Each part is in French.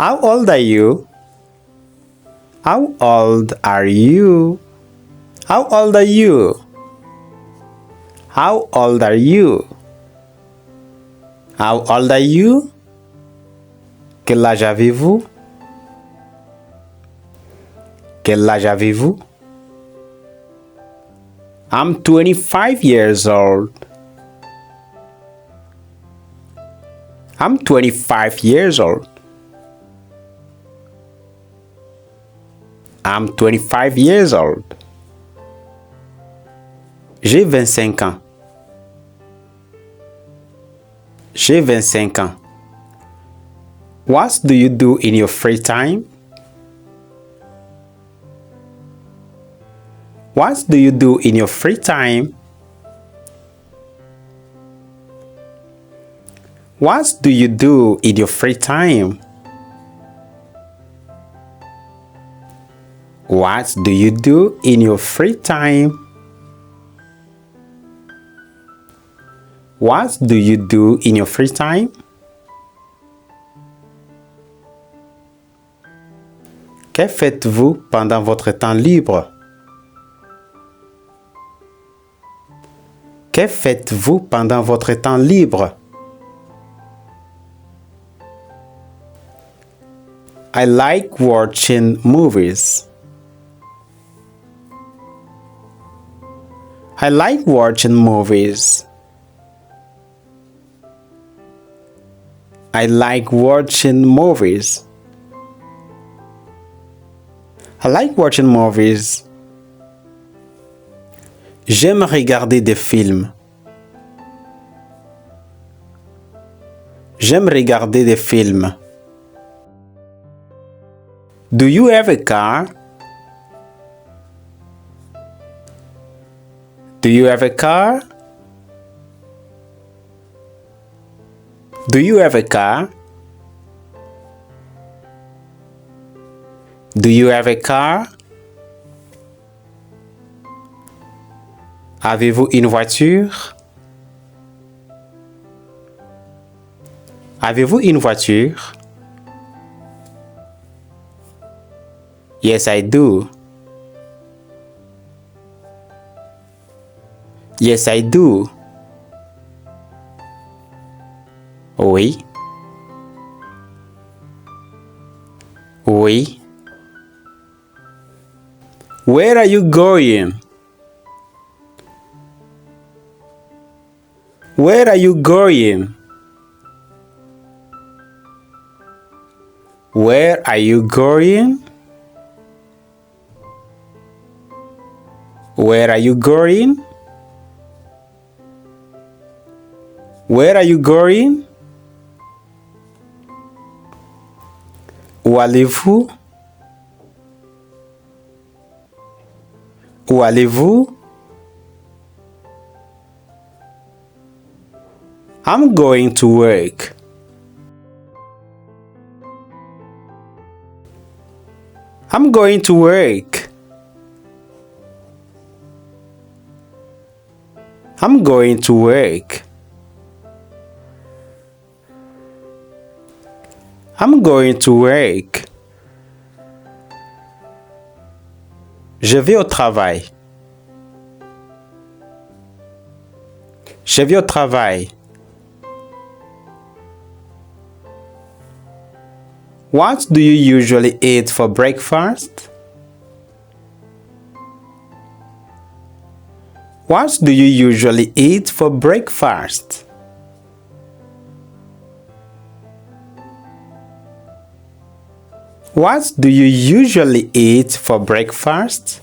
How old are you? How old are you? How old are you? How old are you? How old are you? Quel âge avez-vous? Quel âge avez-vous? I'm 25 years old. I'm 25 years old. I'm 25 years old. J'ai 25 ans. J'ai 25 ans. What do you do in your free time? What do you do in your free time? What do you do in your free time? What do you do in your free time? What do you do in your free time? Que faites-vous pendant votre temps libre? Que faites-vous pendant votre temps libre? I like watching movies. I like watching movies. I like watching movies. I like watching movies. J'aime regarder des films. J'aime regarder des films. Do you have a car? Do you have a car? Do you have a car? Do you have a car? Avez-vous une voiture? Avez-vous une voiture? Yes, I do. Yes, I do. Oui. Oui. Where are you going? Where are you going? Where are you going? Where are you going? Where are you going? Où allez-vous? Où allez-vous? I'm going to work. I'm going to work. I'm going to work. I'm going to work. Je vais au travail. Je vais au travail. What do you usually eat for breakfast? What do you usually eat for breakfast? What do you usually eat for breakfast?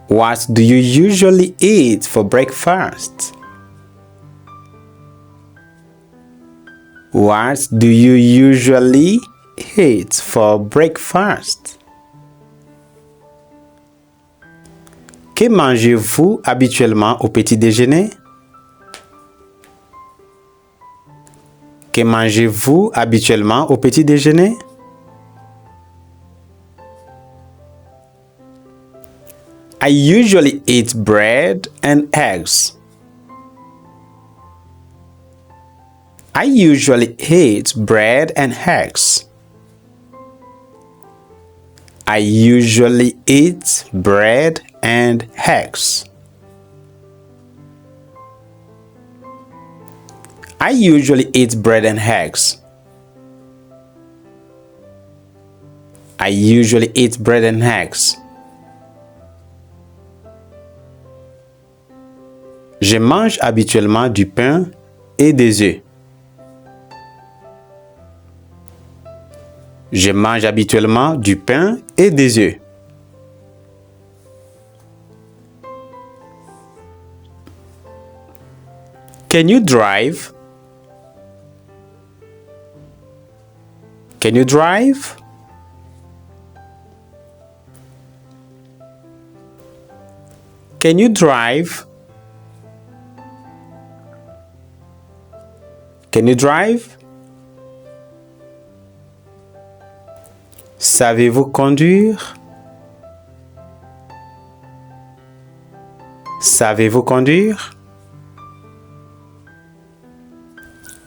What do you usually eat for breakfast? What do you usually eat for breakfast? Que mangez-vous habituellement au petit déjeuner? Que mangez-vous habituellement au petit déjeuner? I usually eat bread and eggs. I usually eat bread and eggs. I usually eat bread and eggs. I usually eat bread and eggs. I usually eat bread and eggs. Je mange habituellement du pain et des œufs. Je mange habituellement du pain et des œufs. Can you drive? Can you drive? Can you drive? Can you drive? Savez-vous conduire? Savez-vous conduire?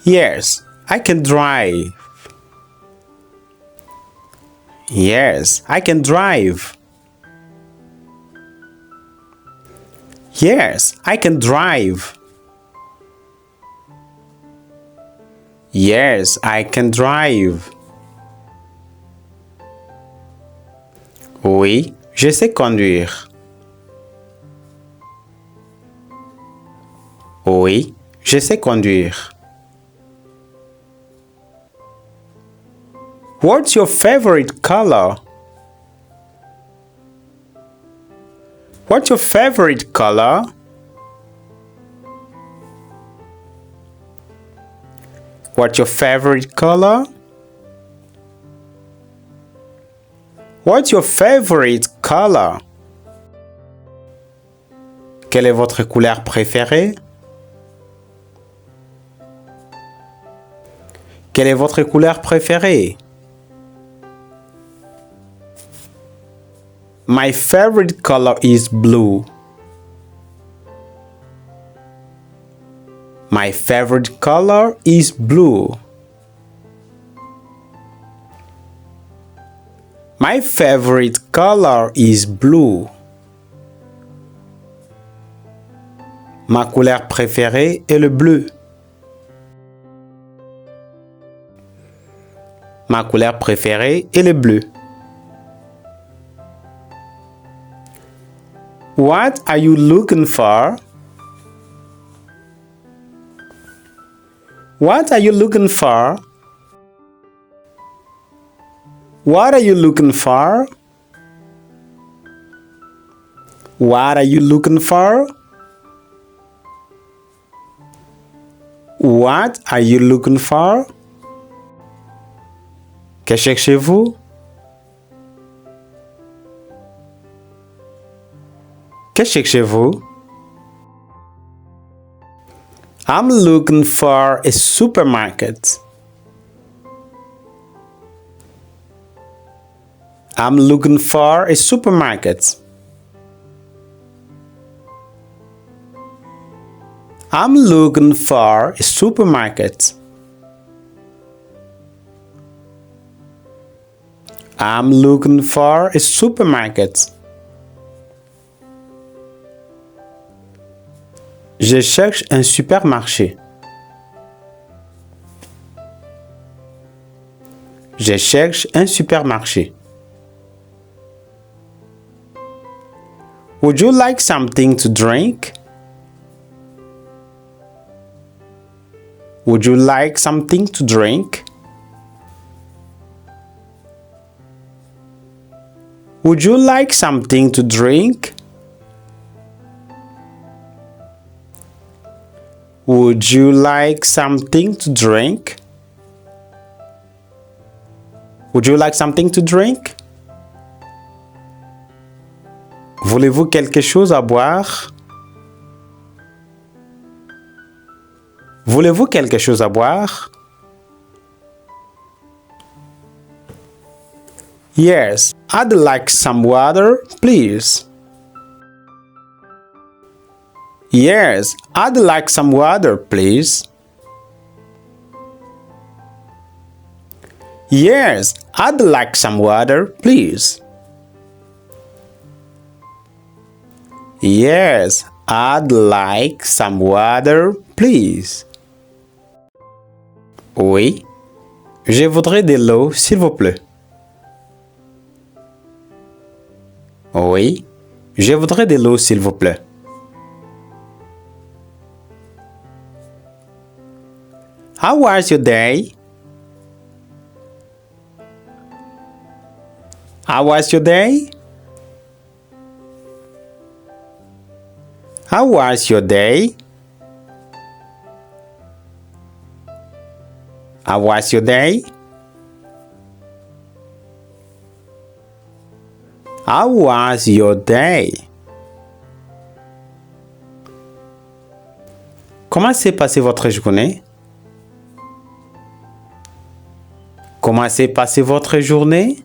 Yes, I can drive. Yes, I can drive. Yes, I can drive. Yes, I can drive. Oui, je sais conduire. Oui, je sais conduire. What's your favorite color? What's your favorite color? What's your favorite color? What's your favorite color? Quelle est votre couleur préférée? Quelle est votre couleur préférée? My favorite color is blue. My favorite color is blue. My favorite color is blue. Ma couleur préférée est le bleu. Ma couleur préférée est le bleu. What are you looking for? What are you looking for? What are you looking for? What are you looking for? What are you looking for? Que cherchez-vous? Que cherchez-vous? I'm looking for a supermarket. I'm looking for a supermarket. I'm looking for a supermarket. I'm looking for a supermarket. Je cherche un supermarché. Je cherche un supermarché. Would you like something to drink? Would you like something to drink? Would you like something to drink? Would you like something to drink? Would you like something to drink? Voulez-vous quelque chose à boire? Voulez-vous quelque chose à boire? Yes, I'd like some water, please. Yes, I'd like some water, please. Yes, I'd like some water, please. Yes, I'd like some water, please. Oui, je voudrais de l'eau, s'il vous plaît. Oui, je voudrais de l'eau, s'il vous plaît. How was your day? How was your day? How was your day? How was your day? How was your day? Comment s'est passée votre journée? Comment s'est passée votre journée?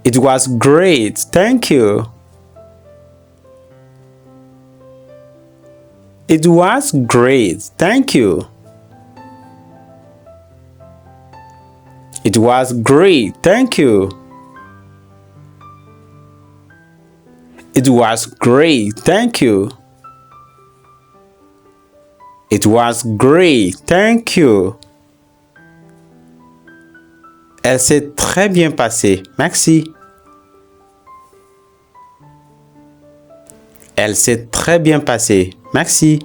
It was great, thank you. It was great, thank you. It was great, thank you. It was great, thank you. It was great, thank you. Elle s'est très bien passée, merci. Elle s'est très bien passée, merci.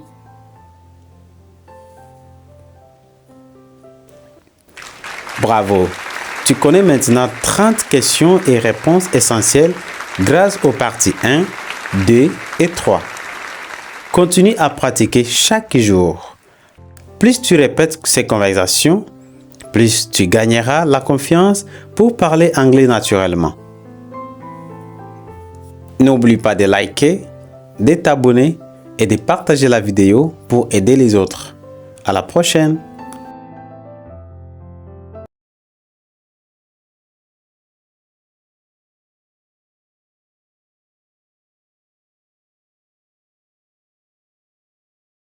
Bravo! Tu connais maintenant 30 questions et réponses essentielles grâce aux parties 1, 2 et 3. Continue à pratiquer chaque jour. Plus tu répètes ces conversations, plus tu gagneras la confiance pour parler anglais naturellement. N'oublie pas de liker, de t'abonner et de partager la vidéo pour aider les autres. À la prochaine!